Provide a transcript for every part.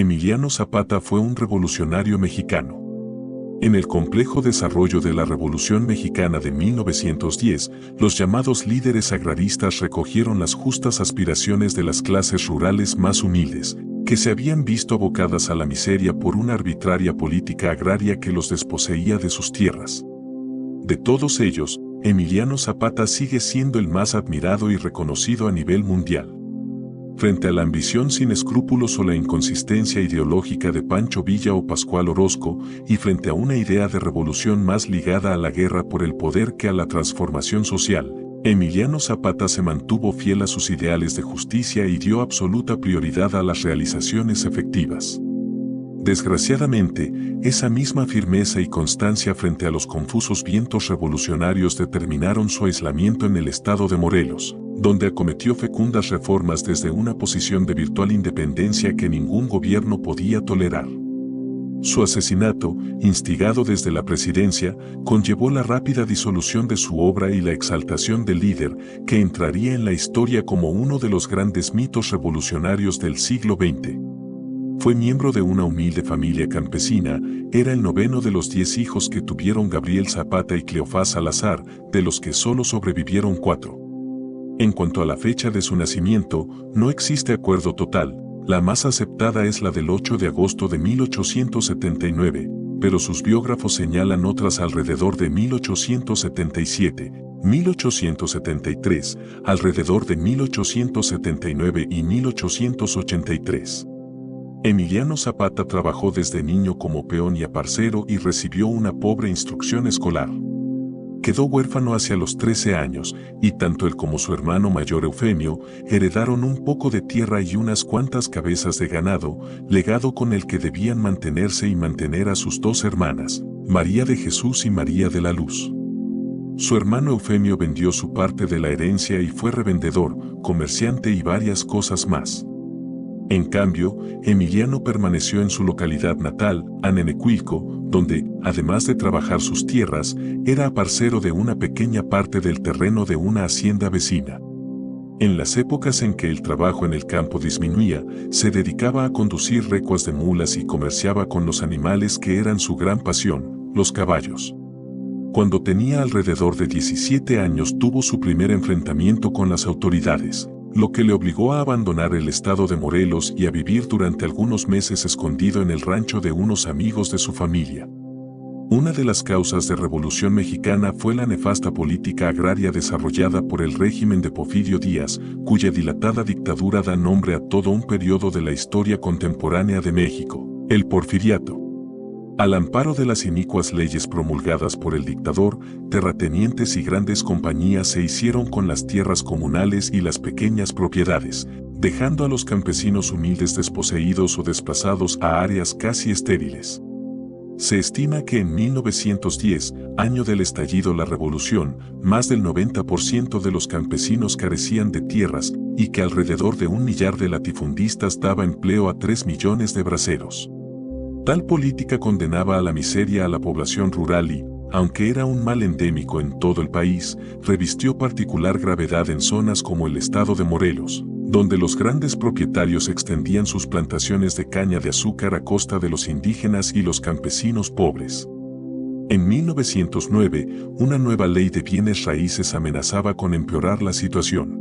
Emiliano Zapata fue un revolucionario mexicano. En el complejo desarrollo de la Revolución Mexicana de 1910, los llamados líderes agraristas recogieron las justas aspiraciones de las clases rurales más humildes, que se habían visto abocadas a la miseria por una arbitraria política agraria que los desposeía de sus tierras. De todos ellos, Emiliano Zapata sigue siendo el más admirado y reconocido a nivel mundial. Frente a la ambición sin escrúpulos o la inconsistencia ideológica de Pancho Villa o Pascual Orozco, y frente a una idea de revolución más ligada a la guerra por el poder que a la transformación social, Emiliano Zapata se mantuvo fiel a sus ideales de justicia y dio absoluta prioridad a las realizaciones efectivas. Desgraciadamente, esa misma firmeza y constancia frente a los confusos vientos revolucionarios determinaron su aislamiento en el estado de Morelos, donde acometió fecundas reformas desde una posición de virtual independencia que ningún gobierno podía tolerar. Su asesinato, instigado desde la presidencia, conllevó la rápida disolución de su obra y la exaltación del líder, que entraría en la historia como uno de los grandes mitos revolucionarios del siglo XX. Fue miembro de una humilde familia campesina, era el noveno de los 10 hijos que tuvieron Gabriel Zapata y Cleofás Salazar, de los que solo sobrevivieron 4. En cuanto a la fecha de su nacimiento, no existe acuerdo total, la más aceptada es la del 8 de agosto de 1879, pero sus biógrafos señalan otras alrededor de 1877, 1873, alrededor de 1879 y 1883. Emiliano Zapata trabajó desde niño como peón y aparcero y recibió una pobre instrucción escolar. Quedó huérfano hacia los 13 años, y tanto él como su hermano mayor Eufemio heredaron un poco de tierra y unas cuantas cabezas de ganado, legado con el que debían mantenerse y mantener a sus 2 hermanas, María de Jesús y María de la Luz. Su hermano Eufemio vendió su parte de la herencia y fue revendedor, comerciante y varias cosas más. En cambio, Emiliano permaneció en su localidad natal, Anenecuilco, donde, además de trabajar sus tierras, era aparcero de una pequeña parte del terreno de una hacienda vecina. En las épocas en que el trabajo en el campo disminuía, se dedicaba a conducir recuas de mulas y comerciaba con los animales que eran su gran pasión, los caballos. Cuando tenía alrededor de 17 años tuvo su primer enfrentamiento con las autoridades, lo que le obligó a abandonar el estado de Morelos y a vivir durante algunos meses escondido en el rancho de unos amigos de su familia. Una de las causas de Revolución Mexicana fue la nefasta política agraria desarrollada por el régimen de Porfirio Díaz, cuya dilatada dictadura da nombre a todo un periodo de la historia contemporánea de México, el Porfiriato. Al amparo de las inicuas leyes promulgadas por el dictador, terratenientes y grandes compañías se hicieron con las tierras comunales y las pequeñas propiedades, dejando a los campesinos humildes desposeídos o desplazados a áreas casi estériles. Se estima que en 1910, año del estallido de la revolución, más del 90% de los campesinos carecían de tierras y que alrededor de 1 millar de latifundistas daba empleo a 3 millones de braceros. Tal política condenaba a la miseria a la población rural y, aunque era un mal endémico en todo el país, revistió particular gravedad en zonas como el estado de Morelos, donde los grandes propietarios extendían sus plantaciones de caña de azúcar a costa de los indígenas y los campesinos pobres. En 1909, una nueva ley de bienes raíces amenazaba con empeorar la situación.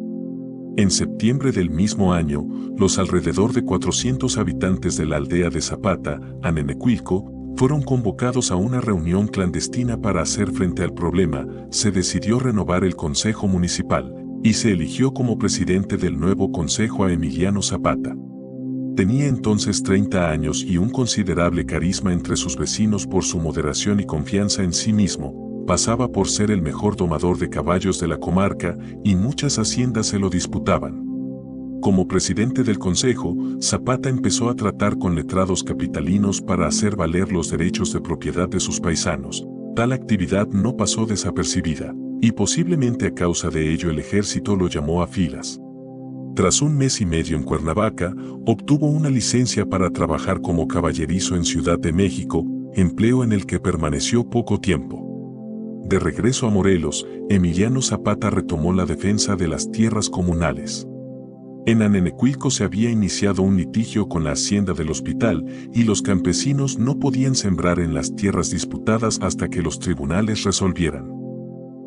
En septiembre del mismo año, los alrededor de 400 habitantes de la aldea de Zapata, Anenecuilco, fueron convocados a una reunión clandestina para hacer frente al problema. Se decidió renovar el Consejo Municipal, y se eligió como presidente del nuevo consejo a Emiliano Zapata. Tenía entonces 30 años y un considerable carisma entre sus vecinos por su moderación y confianza en sí mismo. Pasaba por ser el mejor domador de caballos de la comarca y muchas haciendas se lo disputaban. Como presidente del consejo, Zapata empezó a tratar con letrados capitalinos para hacer valer los derechos de propiedad de sus paisanos. Tal actividad no pasó desapercibida, y posiblemente a causa de ello el ejército lo llamó a filas. Tras 1 mes y medio en Cuernavaca, obtuvo una licencia para trabajar como caballerizo en Ciudad de México, empleo en el que permaneció poco tiempo. De regreso a Morelos, Emiliano Zapata retomó la defensa de las tierras comunales. En Anenecuilco se había iniciado un litigio con la hacienda del hospital y los campesinos no podían sembrar en las tierras disputadas hasta que los tribunales resolvieran.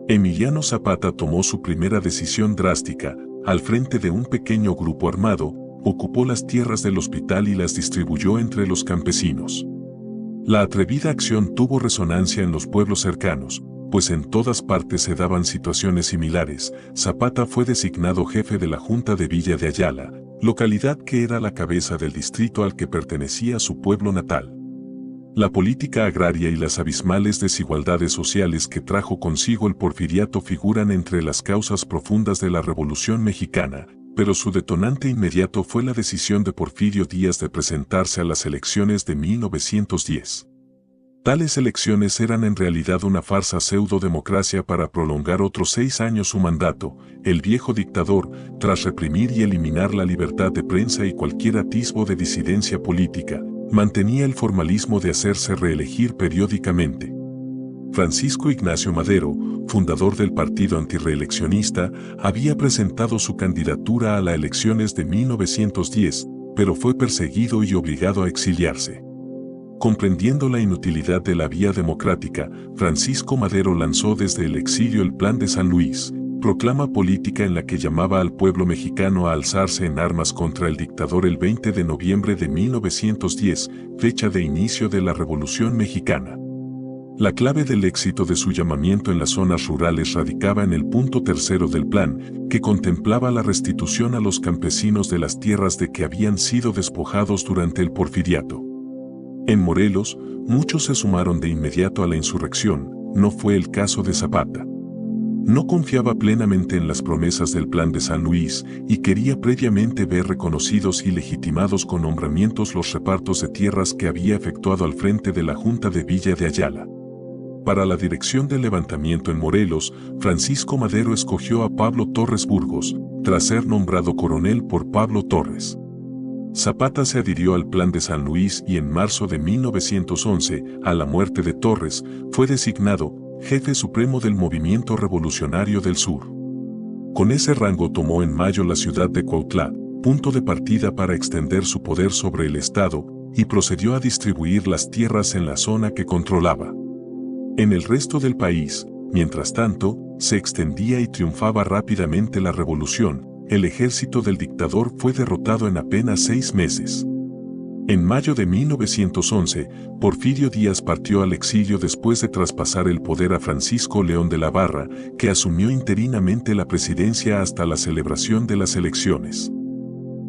Emiliano Zapata tomó su primera decisión drástica, al frente de un pequeño grupo armado, ocupó las tierras del hospital y las distribuyó entre los campesinos. La atrevida acción tuvo resonancia en los pueblos cercanos, pues en todas partes se daban situaciones similares. Zapata fue designado jefe de la Junta de Villa de Ayala, localidad que era la cabeza del distrito al que pertenecía su pueblo natal. La política agraria y las abismales desigualdades sociales que trajo consigo el porfiriato figuran entre las causas profundas de la Revolución Mexicana, pero su detonante inmediato fue la decisión de Porfirio Díaz de presentarse a las elecciones de 1910. Tales elecciones eran en realidad una farsa pseudo-democracia para prolongar otros 6 años su mandato. El viejo dictador, tras reprimir y eliminar la libertad de prensa y cualquier atisbo de disidencia política, mantenía el formalismo de hacerse reelegir periódicamente. Francisco Ignacio Madero, fundador del partido antirreeleccionista, había presentado su candidatura a las elecciones de 1910, pero fue perseguido y obligado a exiliarse. Comprendiendo la inutilidad de la vía democrática, Francisco Madero lanzó desde el exilio el Plan de San Luis, proclama política en la que llamaba al pueblo mexicano a alzarse en armas contra el dictador el 20 de noviembre de 1910, fecha de inicio de la Revolución Mexicana. La clave del éxito de su llamamiento en las zonas rurales radicaba en el punto tercero del plan, que contemplaba la restitución a los campesinos de las tierras de que habían sido despojados durante el porfiriato. En Morelos, muchos se sumaron de inmediato a la insurrección. No fue el caso de Zapata. No confiaba plenamente en las promesas del Plan de San Luis y quería previamente ver reconocidos y legitimados con nombramientos los repartos de tierras que había efectuado al frente de la Junta de Villa de Ayala. Para la dirección del levantamiento en Morelos, Francisco Madero escogió a Pablo Torres Burgos, tras ser nombrado coronel por Pablo Torres. Zapata se adhirió al Plan de San Luis y en marzo de 1911, a la muerte de Torres, fue designado jefe supremo del Movimiento Revolucionario del Sur. Con ese rango tomó en mayo la ciudad de Cuautla, punto de partida para extender su poder sobre el Estado, y procedió a distribuir las tierras en la zona que controlaba. En el resto del país, mientras tanto, se extendía y triunfaba rápidamente la revolución. El ejército del dictador fue derrotado en apenas 6 meses. En mayo de 1911, Porfirio Díaz partió al exilio después de traspasar el poder a Francisco León de la Barra, que asumió interinamente la presidencia hasta la celebración de las elecciones.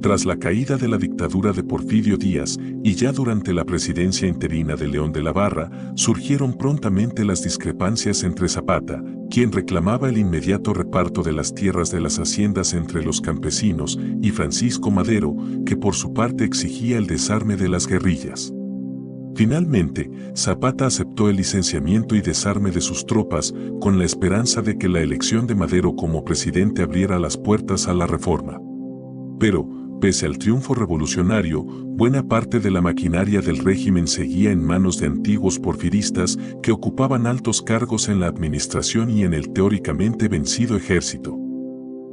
Tras la caída de la dictadura de Porfirio Díaz y ya durante la presidencia interina de León de la Barra, surgieron prontamente las discrepancias entre Zapata, quien reclamaba el inmediato reparto de las tierras de las haciendas entre los campesinos, y Francisco Madero, que por su parte exigía el desarme de las guerrillas. Finalmente, Zapata aceptó el licenciamiento y desarme de sus tropas, con la esperanza de que la elección de Madero como presidente abriera las puertas a la reforma. Pero, pese al triunfo revolucionario, buena parte de la maquinaria del régimen seguía en manos de antiguos porfiristas que ocupaban altos cargos en la administración y en el teóricamente vencido ejército.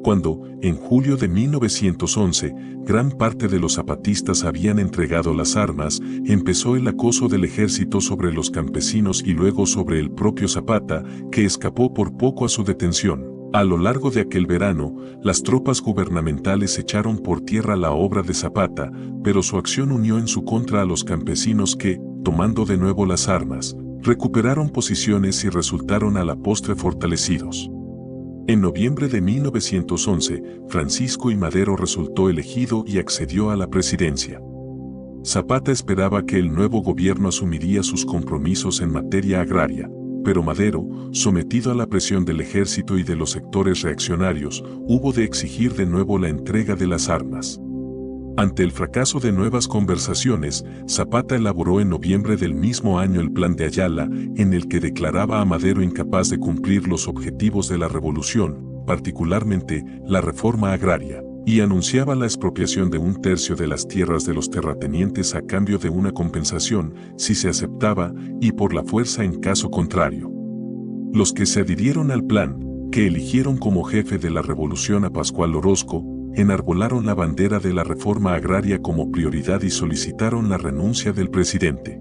Cuando, en julio de 1911, gran parte de los zapatistas habían entregado las armas, empezó el acoso del ejército sobre los campesinos y luego sobre el propio Zapata, que escapó por poco a su detención. A lo largo de aquel verano, las tropas gubernamentales echaron por tierra la obra de Zapata, pero su acción unió en su contra a los campesinos que, tomando de nuevo las armas, recuperaron posiciones y resultaron a la postre fortalecidos. En noviembre de 1911, Francisco I. Madero resultó elegido y accedió a la presidencia. Zapata esperaba que el nuevo gobierno asumiría sus compromisos en materia agraria, pero Madero, sometido a la presión del ejército y de los sectores reaccionarios, hubo de exigir de nuevo la entrega de las armas. Ante el fracaso de nuevas conversaciones, Zapata elaboró en noviembre del mismo año el Plan de Ayala, en el que declaraba a Madero incapaz de cumplir los objetivos de la revolución, particularmente la reforma agraria, y anunciaba la expropiación de 1/3 de las tierras de los terratenientes a cambio de una compensación, si se aceptaba, y por la fuerza en caso contrario. Los que se adhirieron al plan, que eligieron como jefe de la revolución a Pascual Orozco, enarbolaron la bandera de la reforma agraria como prioridad y solicitaron la renuncia del presidente.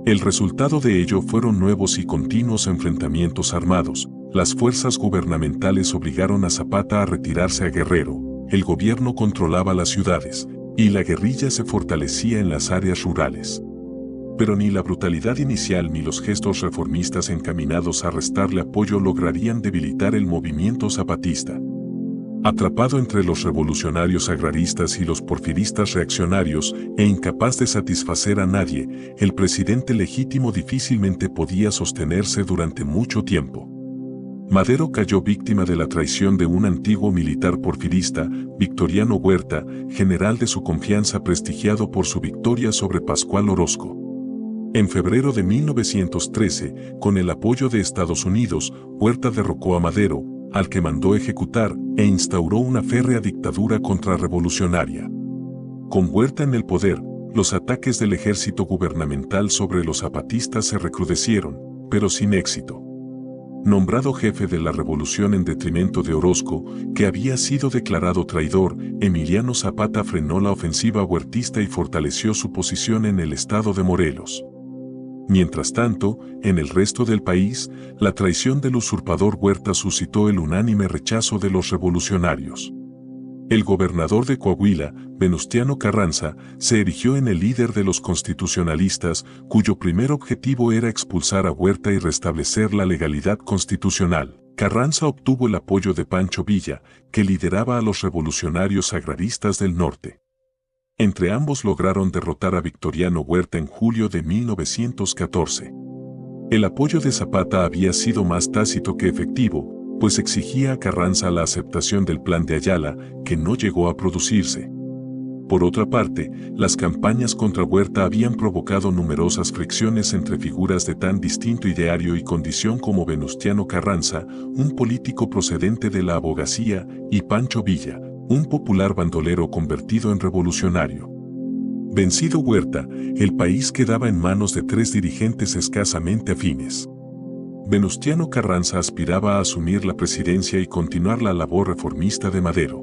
El resultado de ello fueron nuevos y continuos enfrentamientos armados. Las fuerzas gubernamentales obligaron a Zapata a retirarse a Guerrero, el gobierno controlaba las ciudades, y la guerrilla se fortalecía en las áreas rurales. Pero ni la brutalidad inicial ni los gestos reformistas encaminados a restarle apoyo lograrían debilitar el movimiento zapatista. Atrapado entre los revolucionarios agraristas y los porfiristas reaccionarios e incapaz de satisfacer a nadie, el presidente legítimo difícilmente podía sostenerse durante mucho tiempo. Madero cayó víctima de la traición de un antiguo militar porfirista, Victoriano Huerta, general de su confianza prestigiado por su victoria sobre Pascual Orozco. En febrero de 1913, con el apoyo de Estados Unidos, Huerta derrocó a Madero, al que mandó ejecutar, e instauró una férrea dictadura contrarrevolucionaria. Con Huerta en el poder, los ataques del ejército gubernamental sobre los zapatistas se recrudecieron, pero sin éxito. Nombrado jefe de la revolución en detrimento de Orozco, que había sido declarado traidor, Emiliano Zapata frenó la ofensiva huertista y fortaleció su posición en el estado de Morelos. Mientras tanto, en el resto del país, la traición del usurpador Huerta suscitó el unánime rechazo de los revolucionarios. El gobernador de Coahuila, Venustiano Carranza, se erigió en el líder de los constitucionalistas, cuyo primer objetivo era expulsar a Huerta y restablecer la legalidad constitucional. Carranza obtuvo el apoyo de Pancho Villa, que lideraba a los revolucionarios agraristas del norte. Entre ambos lograron derrotar a Victoriano Huerta en julio de 1914. El apoyo de Zapata había sido más tácito que efectivo, pues exigía a Carranza la aceptación del Plan de Ayala, que no llegó a producirse. Por otra parte, las campañas contra Huerta habían provocado numerosas fricciones entre figuras de tan distinto ideario y condición como Venustiano Carranza, un político procedente de la abogacía, y Pancho Villa, un popular bandolero convertido en revolucionario. Vencido Huerta, el país quedaba en manos de tres dirigentes escasamente afines. Venustiano Carranza aspiraba a asumir la presidencia y continuar la labor reformista de Madero.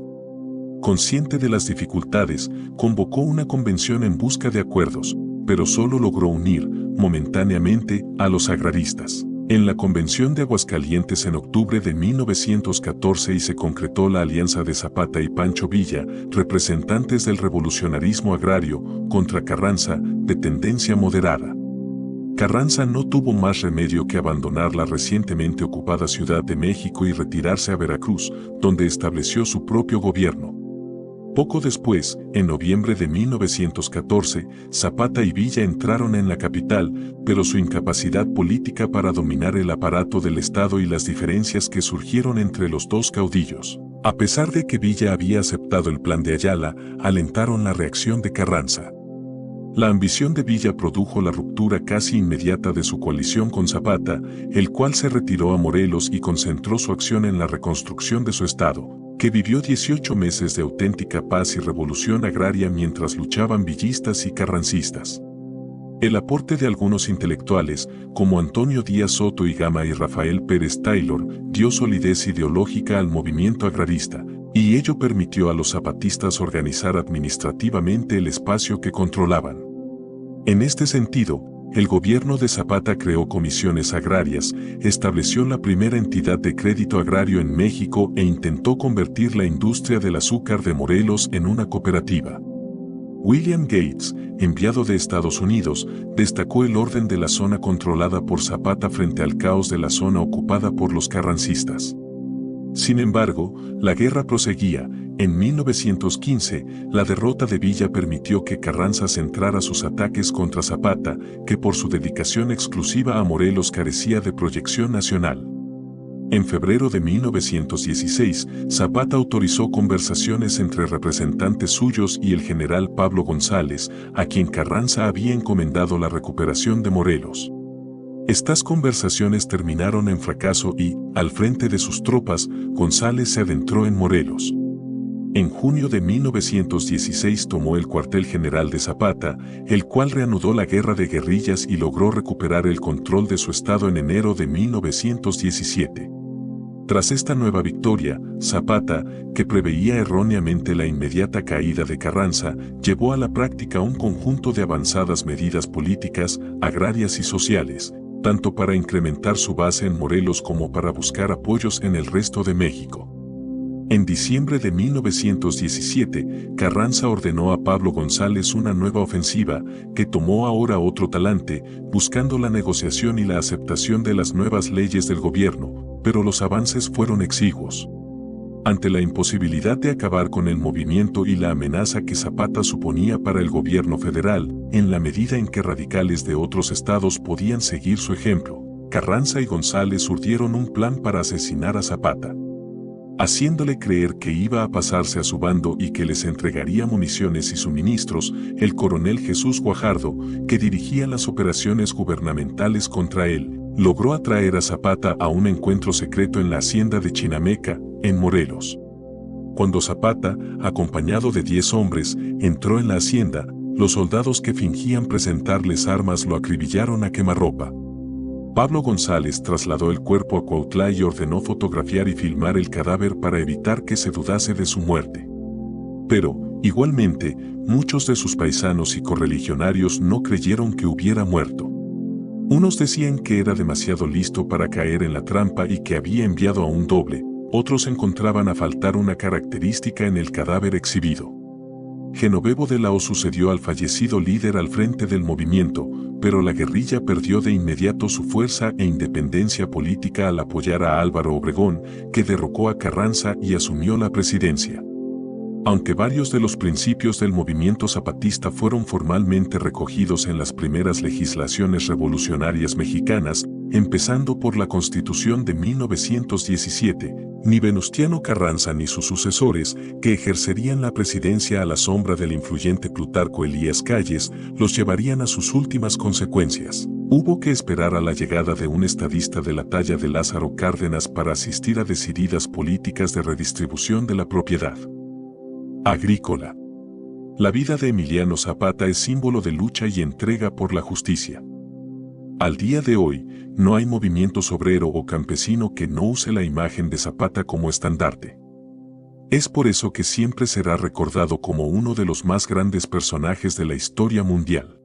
Consciente de las dificultades, convocó una convención en busca de acuerdos, pero solo logró unir, momentáneamente, a los agraristas. En la Convención de Aguascalientes en octubre de 1914 se concretó la alianza de Zapata y Pancho Villa, representantes del revolucionarismo agrario, contra Carranza, de tendencia moderada. Carranza no tuvo más remedio que abandonar la recientemente ocupada Ciudad de México y retirarse a Veracruz, donde estableció su propio gobierno. Poco después, en noviembre de 1914, Zapata y Villa entraron en la capital, pero su incapacidad política para dominar el aparato del Estado y las diferencias que surgieron entre los dos caudillos, a pesar de que Villa había aceptado el Plan de Ayala, alentaron la reacción de Carranza. La ambición de Villa produjo la ruptura casi inmediata de su coalición con Zapata, el cual se retiró a Morelos y concentró su acción en la reconstrucción de su estado, que vivió 18 meses de auténtica paz y revolución agraria mientras luchaban villistas y carrancistas. El aporte de algunos intelectuales, como Antonio Díaz Soto y Gama y Rafael Pérez Taylor, dio solidez ideológica al movimiento agrarista, y ello permitió a los zapatistas organizar administrativamente el espacio que controlaban. En este sentido, el gobierno de Zapata creó comisiones agrarias, estableció la primera entidad de crédito agrario en México e intentó convertir la industria del azúcar de Morelos en una cooperativa. William Gates, enviado de Estados Unidos, destacó el orden de la zona controlada por Zapata frente al caos de la zona ocupada por los carrancistas. Sin embargo, la guerra proseguía. En 1915, la derrota de Villa permitió que Carranza centrara sus ataques contra Zapata, que por su dedicación exclusiva a Morelos carecía de proyección nacional. En febrero de 1916, Zapata autorizó conversaciones entre representantes suyos y el general Pablo González, a quien Carranza había encomendado la recuperación de Morelos. Estas conversaciones terminaron en fracaso y, al frente de sus tropas, González se adentró en Morelos. En junio de 1916 tomó el cuartel general de Zapata, el cual reanudó la guerra de guerrillas y logró recuperar el control de su estado en enero de 1917. Tras esta nueva victoria, Zapata, que preveía erróneamente la inmediata caída de Carranza, llevó a la práctica un conjunto de avanzadas medidas políticas, agrarias y sociales, tanto para incrementar su base en Morelos como para buscar apoyos en el resto de México. En diciembre de 1917, Carranza ordenó a Pablo González una nueva ofensiva, que tomó ahora otro talante, buscando la negociación y la aceptación de las nuevas leyes del gobierno, pero los avances fueron exiguos. Ante la imposibilidad de acabar con el movimiento y la amenaza que Zapata suponía para el gobierno federal, en la medida en que radicales de otros estados podían seguir su ejemplo, Carranza y González urdieron un plan para asesinar a Zapata. Haciéndole creer que iba a pasarse a su bando y que les entregaría municiones y suministros, el coronel Jesús Guajardo, que dirigía las operaciones gubernamentales contra él, logró atraer a Zapata a un encuentro secreto en la hacienda de Chinameca, en Morelos. Cuando Zapata, acompañado de 10 hombres, entró en la hacienda, los soldados que fingían presentarles armas lo acribillaron a quemarropa. Pablo González trasladó el cuerpo a Cuautla y ordenó fotografiar y filmar el cadáver para evitar que se dudase de su muerte. Pero, igualmente, muchos de sus paisanos y correligionarios no creyeron que hubiera muerto. Unos decían que era demasiado listo para caer en la trampa y que había enviado a un doble, otros encontraban a faltar una característica en el cadáver exhibido. Genovevo de la O sucedió al fallecido líder al frente del movimiento, pero la guerrilla perdió de inmediato su fuerza e independencia política al apoyar a Álvaro Obregón, que derrocó a Carranza y asumió la presidencia. Aunque varios de los principios del movimiento zapatista fueron formalmente recogidos en las primeras legislaciones revolucionarias mexicanas, empezando por la Constitución de 1917, ni Venustiano Carranza ni sus sucesores, que ejercerían la presidencia a la sombra del influyente Plutarco Elías Calles, los llevarían a sus últimas consecuencias. Hubo que esperar a la llegada de un estadista de la talla de Lázaro Cárdenas para asistir a decididas políticas de redistribución de la propiedad agrícola. La vida de Emiliano Zapata es símbolo de lucha y entrega por la justicia. Al día de hoy, no hay movimiento obrero o campesino que no use la imagen de Zapata como estandarte. Es por eso que siempre será recordado como uno de los más grandes personajes de la historia mundial.